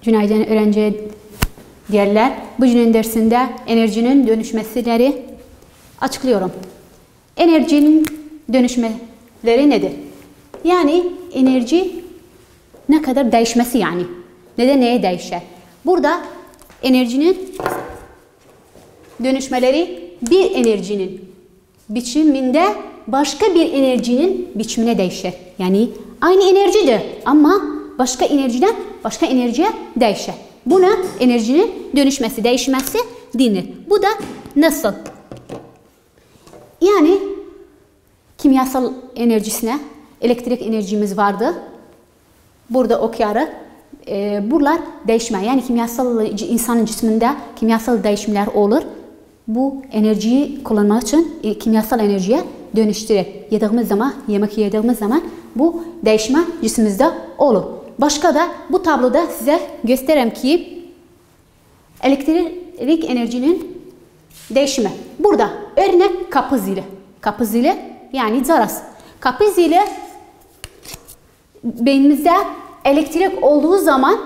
Günaydın öğrenciye diğerler. Bu günün dersinde enerjinin dönüşmeleri açıklıyorum. Enerjinin dönüşmeleri nedir? Yani enerji ne kadar değişmesi yani. Neden neye değişer? Burada enerjinin dönüşmeleri bir enerjinin biçiminde başka bir enerjinin biçimine değişir. Yani aynı enerjidir ama başka enerjiden başka enerjiye değişir. Buna enerjinin dönüşmesi, değişmesi denir. Bu da nasıl? Yani kimyasal enerjisine elektrik enerjimiz vardı. Burada okuyarız. Buralar değişme. Yani kimyasal insanın cisminde kimyasal değişimler olur. Bu enerjiyi kullanmak için kimyasal enerjiye dönüştürür. Yediğimiz zaman, yemek yediğimiz zaman bu değişme cismimizde olur. Başka da bu tabloda size göstereyim ki elektrik enerjinin değişimi. Burada örnek kapı zili. Kapı zili yani zaras. Kapı zili beynimizde elektrik olduğu zaman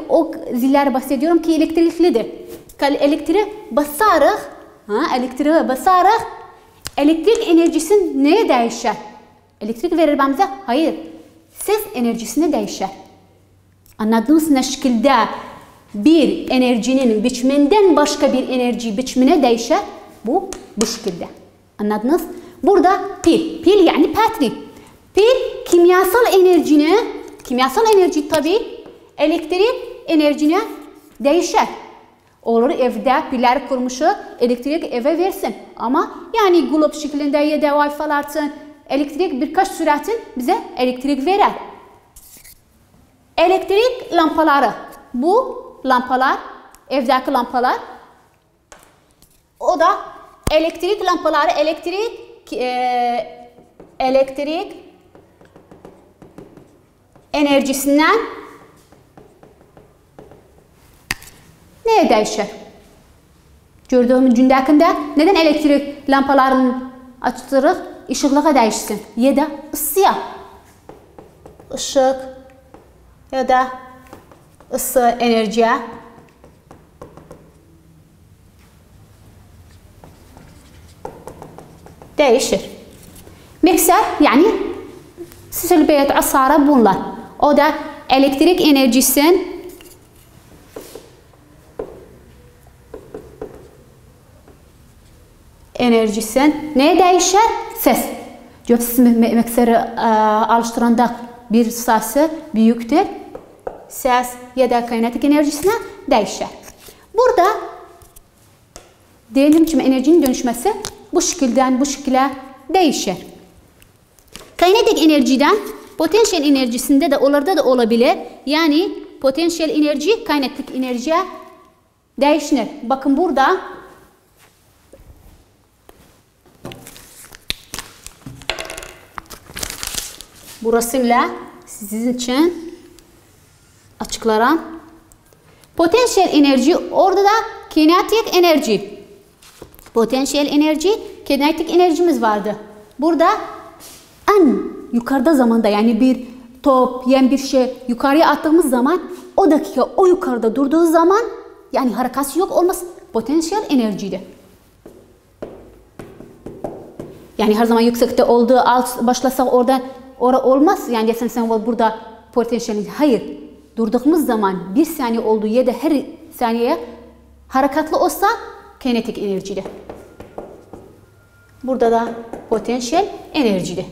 o ziller bahsediyorum ki elektriklidir. Elektriğe basarak elektrik enerjisi neye değişir? Elektrik verir bize? Hayır. Ses enerjisine değişir. Anladığınız ne şekilde bir enerjinin biçiminden başka bir enerji biçimine değişir? Bu şekilde. Anladınız? Burada pil yani batarya. Pil kimyasal enerji tabi elektrik enerjine değişir. Olur evde piller kurmuşu elektrik eve versin. Ama yani glob şeklinde ya da Wi-Fi'lardan elektrik birkaç süratin bize elektrik verir. Elektrik lampaları. Bu lampalar, evdeki lampalar. O da elektrik lampaları, elektrik enerjisinden neye değişir? Gördüğümüz gündekinde neden elektrik lampalarını açtırır? Işıklığa değişsin. Ya da ısıya. Işık ya da ısı enerjiye değişir. Mikser yani silbiyet asara bunlar. O da elektrik enerjisinin neye değişir? Ses. Siz mikseri alıştıranda bir sesi büyüktür. Ses ya da kaynatik enerjisine değişir. Burada dediğim gibi enerjinin dönüşmesi bu şekilde değişir. Kaynatik enerjiden potansiyel enerjisinde de onlarda da olabilir. Yani potansiyel enerji kaynatik enerjiye değişir. Bakın burada burasıyla sizin için açıklarım. Potansiyel enerji orada da kinetik enerji. Potansiyel enerji, kinetik enerjimiz vardı. Burada en yukarıda zamanda yani bir top, yani bir şey yukarıya attığımız zaman o dakika o yukarıda durduğu zaman yani harekası yok olması potansiyel enerjidir. Yani her zaman yüksekte olduğu alt başlasa orada olmaz. Yani sen burada potansiyel enerji. Hayır. Durduğumuz zaman bir saniye olduğu ya da her saniyeye hareketli olsa kinetik enerjidir. Burada da potansiyel enerjidir.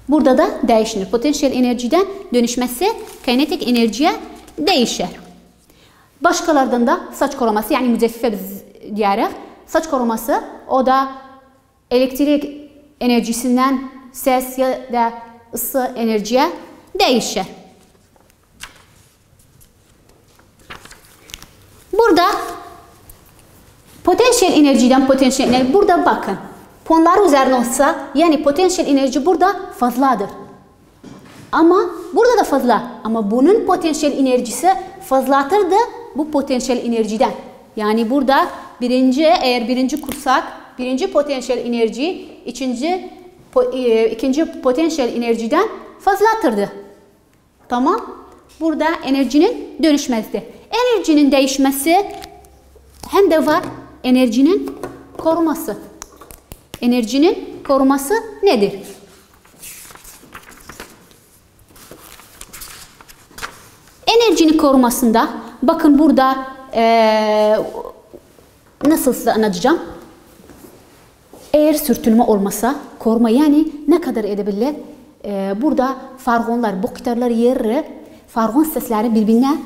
Burada da değişir. Potansiyel enerjiden dönüşmesi kinetik enerjiye değişir. Başkalardan da saç koruması yani müceffe diyerek saç koruması o da elektrik enerjisinden ses ya da ısı enerjiye değişir. Burada potansiyel enerjiden burada bakın. Ponlar üzerine olsa yani potansiyel enerji burada fazladır. Ama burada da fazla. Ama bunun potansiyel enerjisi fazladır da bu potansiyel enerjiden. Yani burada birinci kursak birinci potansiyel enerji ikinci potansiyel enerjiden fazlatırdı. Tamam. Burada enerjinin dönüşmesi. Enerjinin değişmesi hem de var enerjinin koruması. Enerjinin koruması nedir? Enerjinin korumasında bakın burada nasıl size anlatacağım? Eğer sürtünme olmasa koruma yani ne kadar edebilir? Burada fargonlar, bu gitarlar yeri fargon sesleri birbirine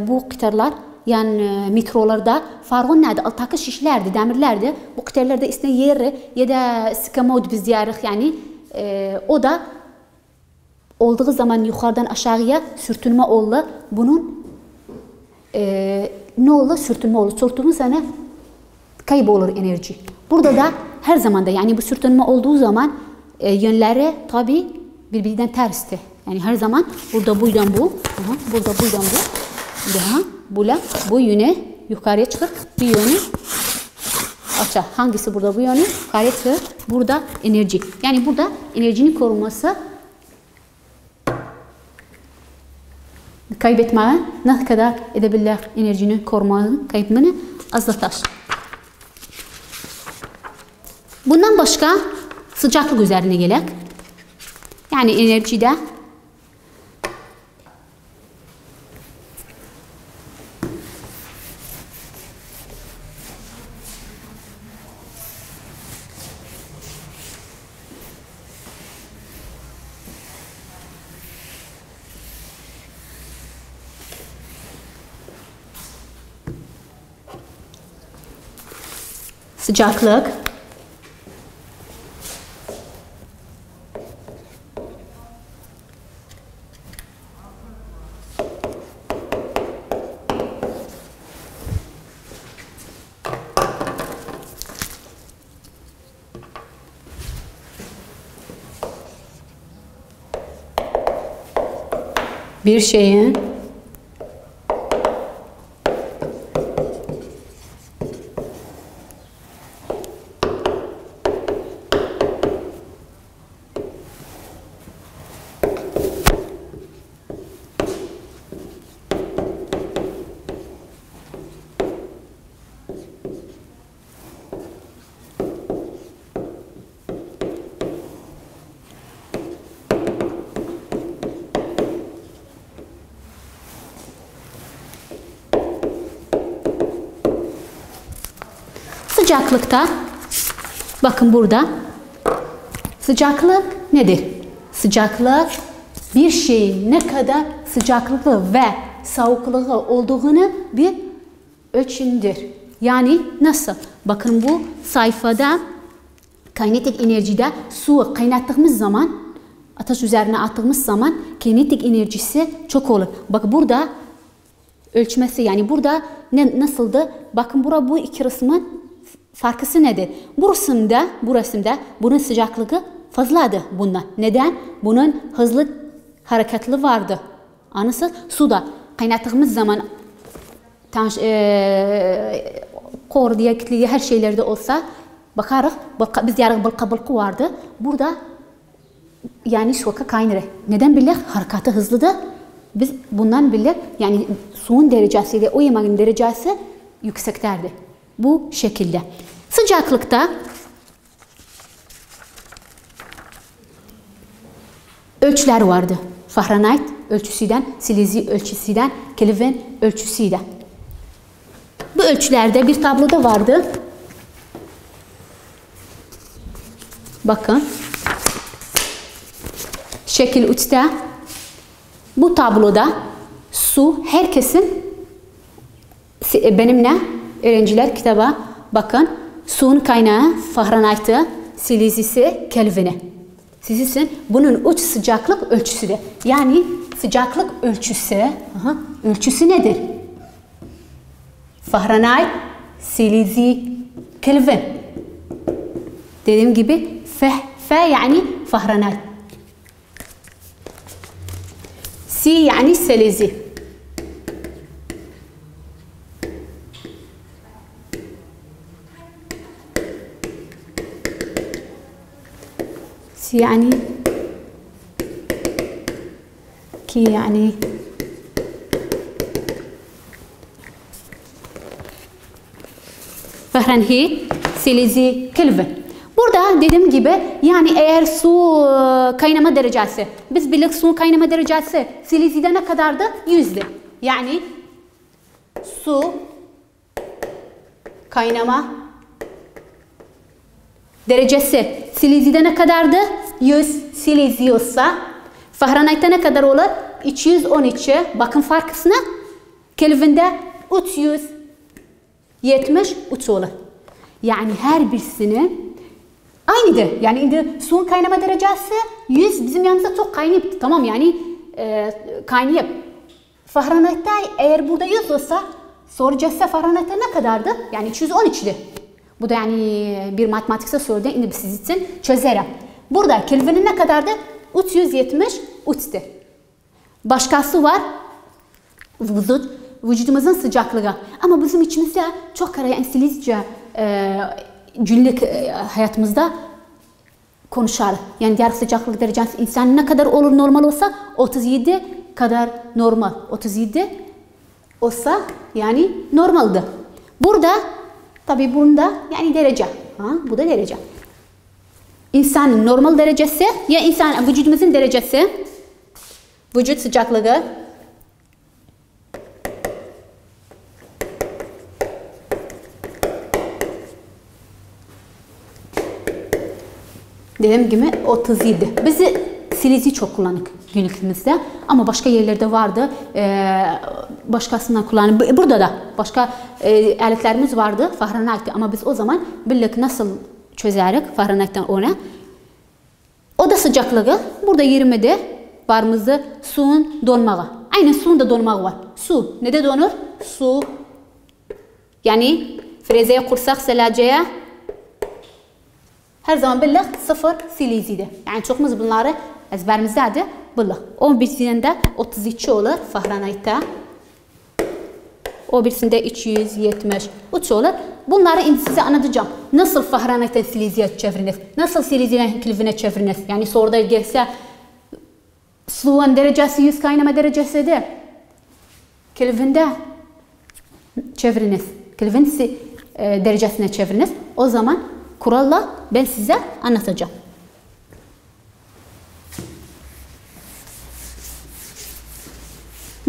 bu gitarlar yani metrolarda fargon nerede? Alttaki şişlerdi, demirlerdi. Bu gitarlarda üstüne yeri ya da skamod biz diyarıq yani o da olduğu zaman yukarıdan aşağıya sürtünme olur. Bunun ne olur? Sürtünme olur. Sürtünme sana kaybolur enerji. Burada da her zaman da yani bu sürtünme olduğu zaman yönleri tabi birbirinden tersti. Yani her zaman burada buydan bu, burada buydan bu, daha bu yöne yukarıya çıkıp bir yönü aşağı. Hangisi burada bu yönü yukarıya çıkıp burada enerji. Yani burada enerjinin korunması kaybetmeye ne kadar edebilir enerjinin korumanın kaybını azaltır. Bundan başka sıcaklık üzerine gelek. Yani enerjide sıcaklık bir şeyin sıcaklıkta bakın burada sıcaklık nedir? Sıcaklık bir şeyin ne kadar sıcaklığı ve soğukluğu olduğunu bir ölçümdür. Yani nasıl? Bakın bu sayfada kinetik enerjide su kaynattığımız zaman ateş üzerine attığımız zaman kinetik enerjisi çok olur. Bak burada ölçmesi yani burada nasıldı? Bakın bu iki resmin farkısı nedir? Bu resimde bunun sıcaklığı fazladır bundan. Neden? Bunun hızlı hareketli vardı. Anlasın? Suda kaynattığımız zaman kor diye her şeylerde olsa bakarız. Biz yarıq bılqa vardı. Burada yani soğuk kaynır. Neden bilir? Harekatı hızlıdır. Biz bundan bilir. Yani suyun derecesi ile o yemeğin derecesi yükseklerdi. Bu şekilde. Sıcaklıkta ölçüler vardı. Fahrenheit ölçüsüden, Celsius ölçüsüden, Kelvin ölçüsüyle. Bu ölçülerde bir tabloda vardı. Bakın. Şekil 3'te bu tabloda su herkesin benimle öğrenciler kitaba bakın. Suyun kaynağı Fahrenheit'ı, Celsius'ı, Kelvin'i. Celsius'un bunun uç sıcaklık ölçüsüdür. Yani sıcaklık ölçüsü nedir? Fahrenheit, Celsius, Kelvin. Dediğim gibi F yani Fahrenheit. C yani Celsius. C yani K yani Fahrenheit, Celsius, Kelvin. Burada dediğim gibi yani eğer su kaynama derecesi, biz bilirik su kaynama derecesi Celsius'da ne kadardı? 100'dü. Yani su kaynama derecesi Celsius'da ne kadardı? 100 Celsius'sa Fahrenheit'te ne kadar olur? 212. Bakın farkısına. Kelvin'de 373 olur. Yani her birisini aynıdır. Yani indi suyun kaynama derecesi 100 bizim yanımızda çok kaynayıp tamam yani kaynayıp Fahrenheit'te eğer burada 100 olsa soracaksa Fahrenheit'te ne kadardı? Yani 213'dü. Bu da yani bir matematiksel soruda indi siz için çözerim. Burada Kelvin'in ne kadardı? 373'tü. Başkası var. Vücudumuzun sıcaklığı. Ama bizim içimizde çok kara yani Celsius'ca günlük hayatımızda konuşar. Yani diğer sıcaklık derecesi insan ne kadar olur normal olsa 37 kadar normal. 37 olsa yani normaldi. Burada tabi bunda yani derece. Bu da derece. İnsanın normal derecesi ya insan vücudumuzun derecesi vücut sıcaklığı dediğim gibi 37. Biz Celsius'u çok kullandık günlükümüzde ama başka yerlerde vardı. Başkasından kullandık. Burada da başka aletlerimiz vardı Fahrenheit'te ama biz o zaman bildik nasıl çözerik Fahrenheit'ten ona. O da sıcaklığı. Burada 20'de varımızda suyun donmağı. Aynen suyun da donmağı var. Su. Nede donur? Su. Yani frezeye kursak selaceye her zaman bildik 0 Celsius'di. Yani çoğumuz bunları ezberimizdedir. Bildik. O birisinde 32 olur Fahrenheit'te. O birisinde 273 olur. Bunları indi size anlatacağım. Nasıl Fahrenheit'ten Celsius'a çeviriniz? Nasıl Celsius'dan Kelvin'e çeviriniz? Yani soruda gelse suyun derecesi 100 kaynama derecesidir. Kelvin'de çeviriniz. Kelvin derecesine çeviriniz. O zaman kuralla ben size anlatacağım.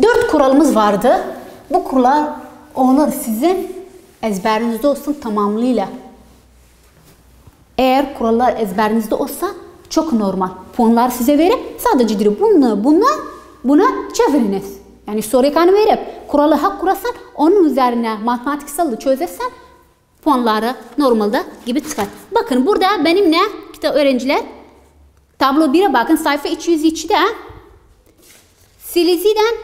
Dört kuralımız vardı. Bu kurallar olur sizin ezberinizde olsun tamamıyla. Eğer kurallar ezberinizde olsa çok normal. Puanlar size verip sadece direkt buna çeviriniz. Yani soruyu kanı verip kuralı hak kurarsan onun üzerine matematiksel çözersen puanları normalde gibi çıkar. Bakın burada benimle kitap öğrenciler tablo 1'e bakın sayfa 202'de Celsius'dan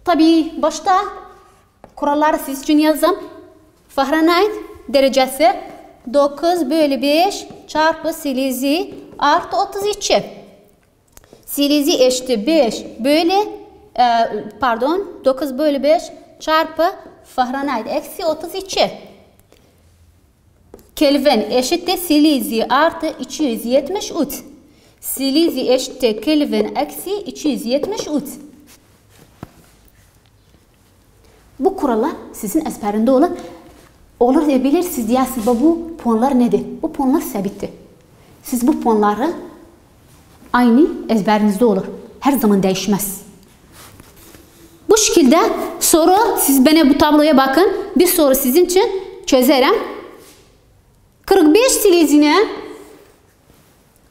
tabii başta kuralları siz için yazdım. Fahrenheit derecesi 9/5 çarpı Celsius artı 32. Celsius eşittir 9/5 çarpı Fahrenheit eksi 32. Kelvin eşittir Celsius artı 273. Celsius eşittir Kelvin eksi 273. Bu kurallar sizin ezberinde olur diye bilirsiniz diyersiniz bu puanlar nedir? Bu puanlar sabittir. Siz bu puanları aynı ezberinizde olur. Her zaman değişmez. Bu şekilde soru siz bana bu tabloya bakın. Bir soru sizin için çözerim. 45 Celsius'ine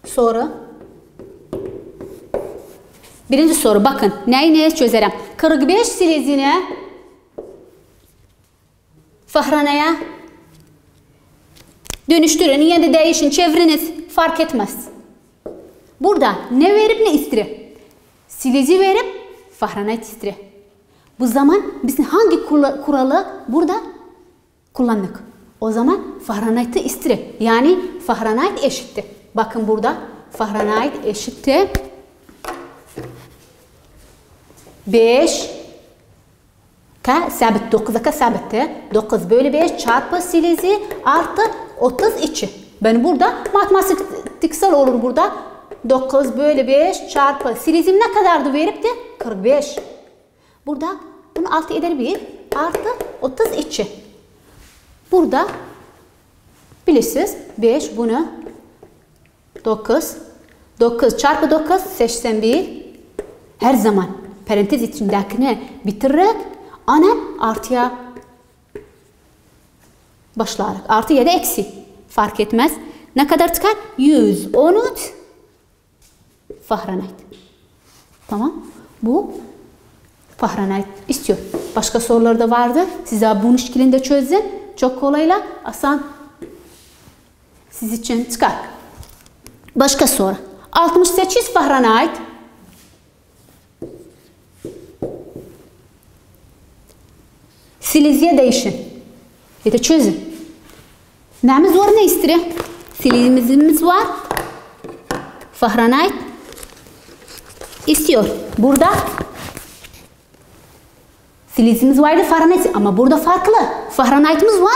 soru. Birinci soru bakın. Neye çözerim? 45 Celsius'ine Fahrenheit'e dönüştürün. Ya da değişin. Çeviriniz. Fark etmez. Burada ne verip ne istiri? Celsius verip Fahrenheit istiri. Bu zaman biz hangi kuralı burada kullandık? O zaman Fahrenheit'i istiri. Yani Fahrenheit eşittir. Bakın burada Fahrenheit eşittir 5 K sabit 9'a sabitti. 9/5 çarpı Celsius artı 32. Ben burada matematiksel olur burada. 9/5 çarpı Celsius ne kadardı verip de 45. Burada bunu 6 eder 1 artı 32. Burada Bilirsiniz 5 bunu 9. 9 çarpı 9 81. Her zaman parantez içindekini bitirerek ana artıya başlayarak. Artı ya da eksi. Fark etmez. Ne kadar çıkar? 113 Fahrenheit. Tamam. Bu Fahrenheit istiyor. Başka sorular da vardı. Size bunun şeklinde çözün. Çok kolayla, asan siz için çıkar. Başka soru. 68 Fahrenheit. Silezya değişin. Ya da çözün. Neyimiz var, ne istiyor? Silezyamız var. Fahrenheit istiyor. Burada Silezyamız vardı Fahrenheit ama burada farklı. Fahrenheit'imiz var.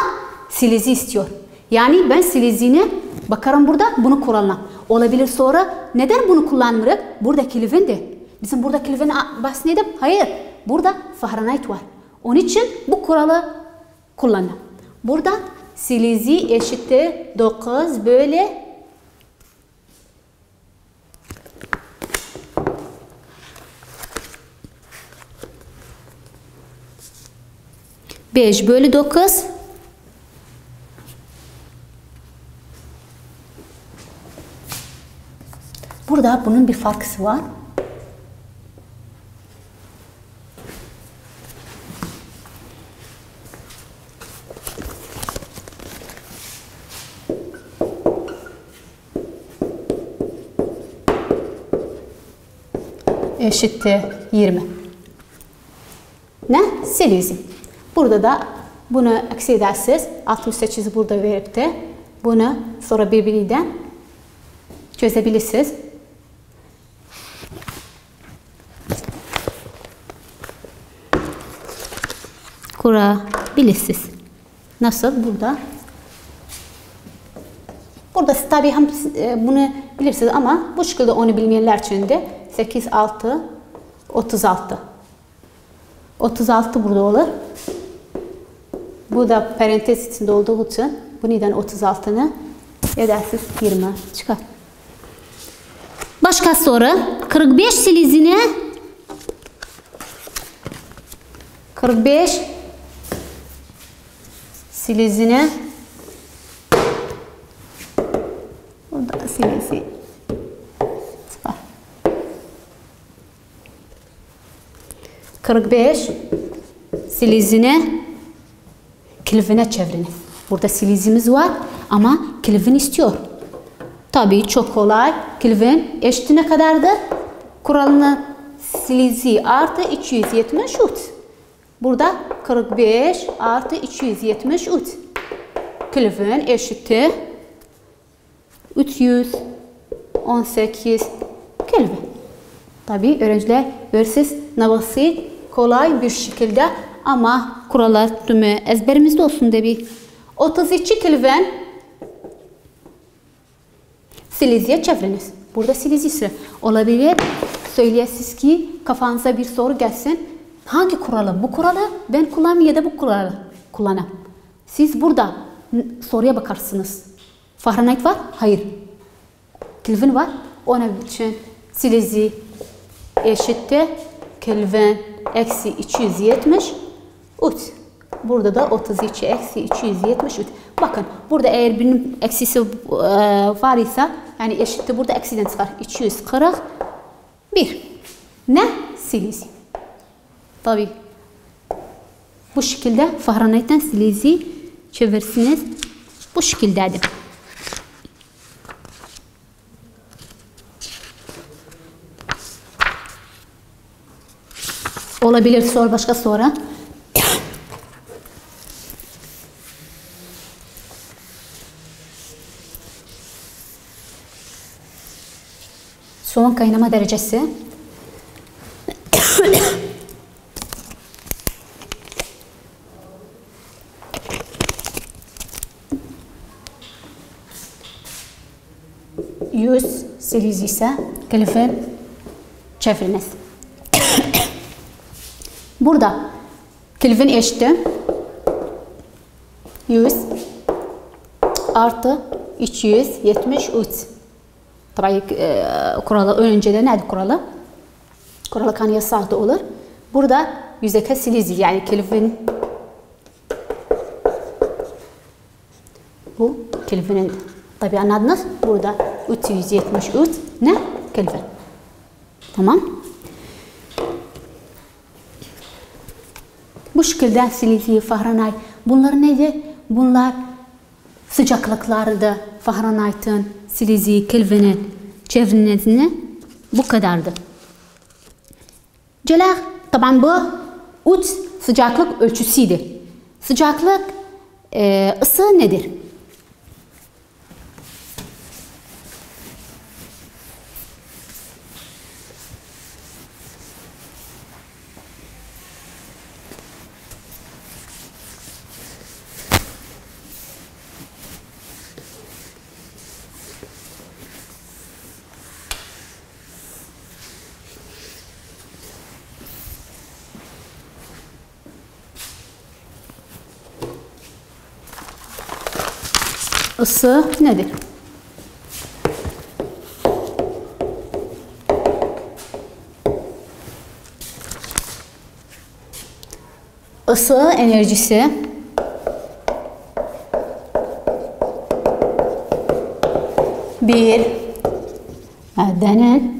Silezya istiyor. Yani ben Silezya'nı bakarım burada bunu kullanmam. Olabilir sonra neden bunu kullanmıyoruz? Burada Kelvin'di. Bizim burada Kelvin'i bahsedelim. Hayır. Burada Fahrenheit var. Onun için bu kuralı kullanmam. Burada Silezya eşittir 9 böyle 5 bölü 9 burada bunun bir farkı var. Eşittir 20. Ne? Silezya. Burada da bunu eksi edersiniz. 68'i burada verip de bunu sonra birbirinden çözebilirsiniz. Kurabilirsiniz. Nasıl? Burada. Burada tabii bunu bilirsiniz ama bu şekilde onu bilmeyenler için de 8, 6, 36. 36 burada olur. Bu da parantez içinde olduğu için bu neden 36'nı edersiz 20 çıkar. Başka soru. 45 silezyine 45 silezyine burada silezya çıkar. 45 silezyine Kelvin'e çeviriniz. Burada silezyamız var ama Kelvin istiyor. Tabii çok kolay. Kelvin eşit ne kadardı? Kuralına silezya artı 273. Burada 45 artı 273. Kelvin eşittir 318 Kelvin. Tabii öğrenciler versiz navası kolay bir şekilde ama kurallar tümü ezberimizde olsun diye bir 32 Kelvin silezya çeviriniz. Burada silezya olabilir. Söyleyesiniz ki kafanıza bir soru gelsin. Hangi kuralı? Bu kuralı ben kullanayım ya da bu kuralı kullanayım. Siz burada soruya bakarsınız. Fahrenheit var? Hayır. Kelvin var. Onun için silezya eşittir Kelvin eksi 273. Burada da 32 eksi 273. Bakın burada eğer birinin eksisi var ise yani eşittir burada eksiden çıkar. 241. Ne? Silezya. Tabii. Bu şekilde Fahrenheit'ten silezya çevirsiniz. Bu şekildedir. Olabilir soru, başka soru. Son kaynama derecesi. Yüz silezya ise Kelvin çeviriniz. Burada Kelvin eşittir 100 artı 273. Tabii kuralı önce nedir kuralı? Kuralı kanıya sahte olur. Burada yüzeyte Silezya yani Kelvin. Bu Kelvin'in tabii anladınız. Burada 373 ne? Kelvin. Tamam. Bu şekilde Silezya, Fahrenheit. Bunlar nedir? Bunlar sıcaklıklarda Fahrenheit'ın, Silezya, Kelvin'in çevrenizini bu kadardı. Celal, tabii bu 3 sıcaklık ölçüsüydü. Sıcaklık ısı nedir? Isı nedir? Isı enerjisi bir maddenin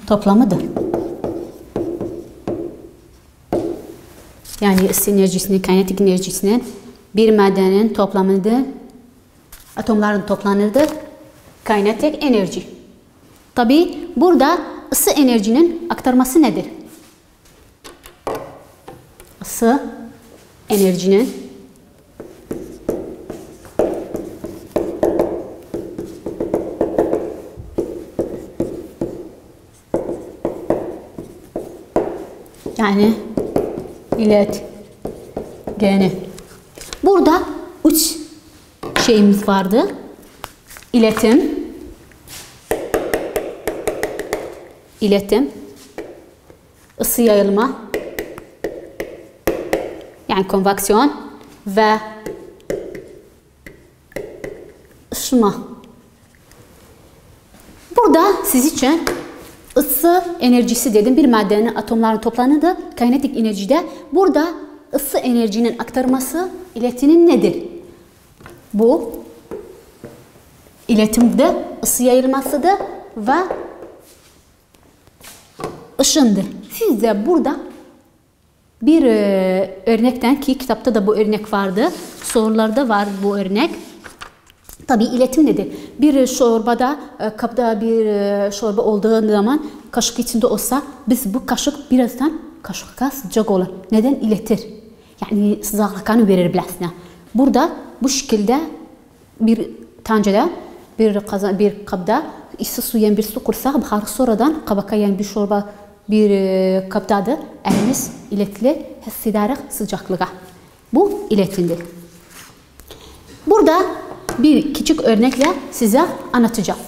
toplamıdır. Yani ısı enerjisinin, kinetik enerjisinin bir maddenin toplamıdır. Atomların toplanırdır. Kinetik enerji. Tabii burada ısı enerjinin aktarması nedir? Isı enerjinin yani iletgeni. Burada 3 şeyimiz vardı. İletim, ısı yayılma, yani konveksiyon ve ışıma. Burada siz için ısı enerjisi dedim. Bir maddenin atomların toplanıdır. Kinetik enerjide burada ısı enerjinin aktarması iletinin nedir? Bu iletimde ısı yayılmasıdır ve ışındır. Sizde burada bir örnekten ki kitapta da bu örnek vardı. Sorularda var bu örnek. Tabii iletim nedir? Bir çorbada, kapta bir çorba olduğu zaman kaşık içinde olsa biz bu kaşık birazdan kaşıkka sıcak olur. Neden? İletir. Yani sıcaklıkını verir bilasına. Burada bu şekilde bir tencere, bir kapta ısı su yani bir su kursa buharı sonradan kabaka yani bir çorba bir kaptadır. Elimiz iletili hissederek sıcaklığa. Bu iletimdir. Burada bir küçük örnekle size anlatacağım.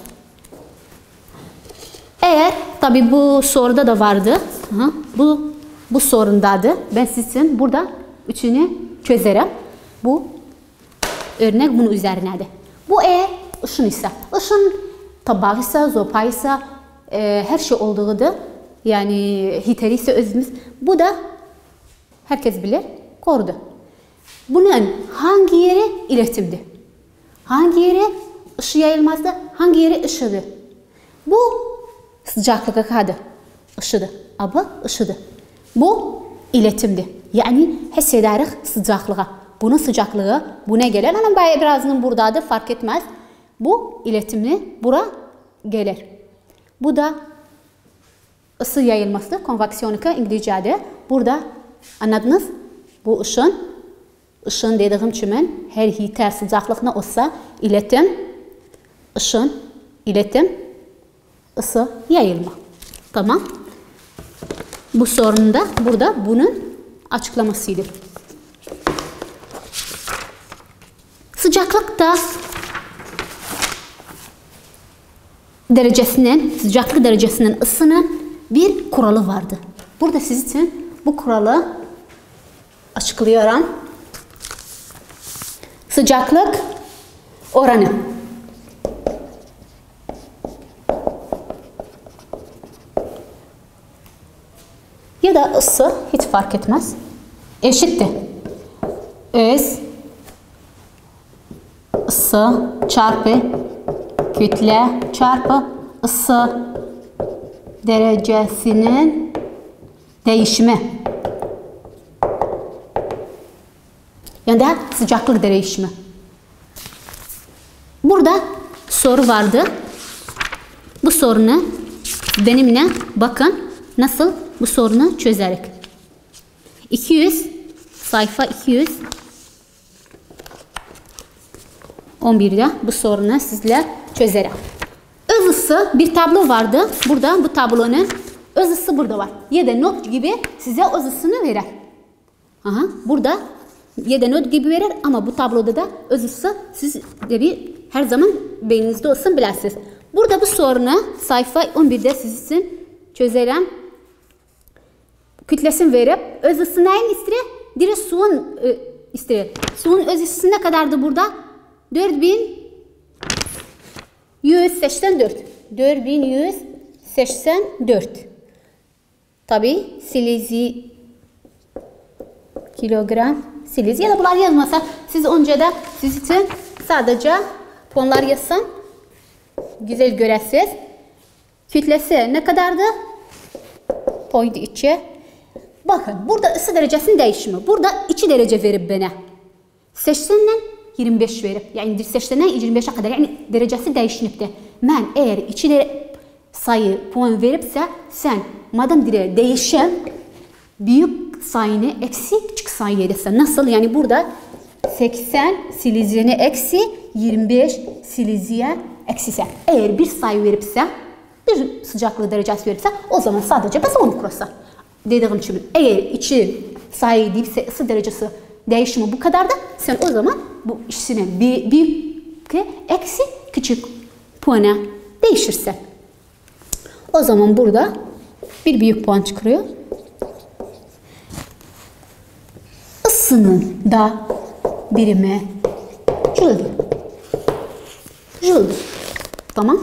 Eğer tabi bu soruda da vardı. Bu sorundadı. Ben sizin burada üçünü çözerim. Bu örnek bunun üzerinedir. Bu eğer ışın ise, ışın tabağı ise, zopa ise her şey olduğudur. Yani hiteri ise özümüz. Bu da herkes bilir. Korudu. Bunun hangi yeri iletimdi? Hangi yeri ışı yayılmazdı? Hangi yeri ışıdı? Bu sıcaklığa kadar ışıdı. Ama ışıdı. Bu iletimdi. Yani hissederek sıcaklığa. Bunun sıcaklığı buna gelir. Ama birazının buradadır fark etmez. Bu iletimli bura gelir. Bu da ısı yayılması, konveksiyonika İngilizce'de. Burada anladınız? Bu ışın dediğim çimen her hiter sıcaklık ne olsa iletim, ısı yayılma. Tamam. Bu sorun da burada bunun açıklamasıdır. Sıcaklıkta sıcaklık derecesinin ısının bir kuralı vardı. Burada siz için bu kuralı açıklıyorum. Sıcaklık oranı. Ya da ısı, hiç fark etmez, eşittir. Öz ısı çarpı kütle çarpı ısı derecesinin değişimi. Yani da sıcaklık değişimi. Burada soru vardı. Bu sorunu benimle bakın nasıl bu sorunu çözerek. 200 sayfa 211'de bu sorunu sizle çözerim. Öz ısı bir tablo vardı. Burada bu tablonun öz ısı burada var. Ya da not gibi size öz ısını verir. Aha, burada ya da not gibi verir ama bu tabloda da öz ısı siz de bir her zaman beyninizde olsun bilirsiniz. Burada bu sorunu sayfa 11'de siz için çözerim. Kütlesini verip öz ısı neyin istiyor? Direkt suyun istiyor. Suyun öz ısısı ne kadardı burada? 4184. 4184. Tabi silezi kilogram silezi ya da bunlar yazmasa siz önce de siz için sadece puanlar yazsın. Güzel göresiniz. Kütlesi ne kadardı? 0.2. Bakın burada ısı derecesinin değişimi. Burada 2 derece verip bana. 80'den 25 verip. Yani 80'den 25'e kadar. Yani derecesi değişmekte. Ben eğer 2 sayı puan veripse sen madem dire değişen büyük sayını eksi küçük sayı edersen. Nasıl? Yani burada 80 silizine eksi 25 siliziye eksise. Eğer bir sayı veripse bir sıcaklık derecesi verirse o zaman sadece biz onu kurarsa. Dediğim gibi eğer 2 sayı deyipse ısı derecesi değişimi bu kadar da sen o zaman bu işini büyük eksi küçük puana değişirse. O zaman burada bir büyük puan çıkıyor. Isının da birimi Joule. Tamam.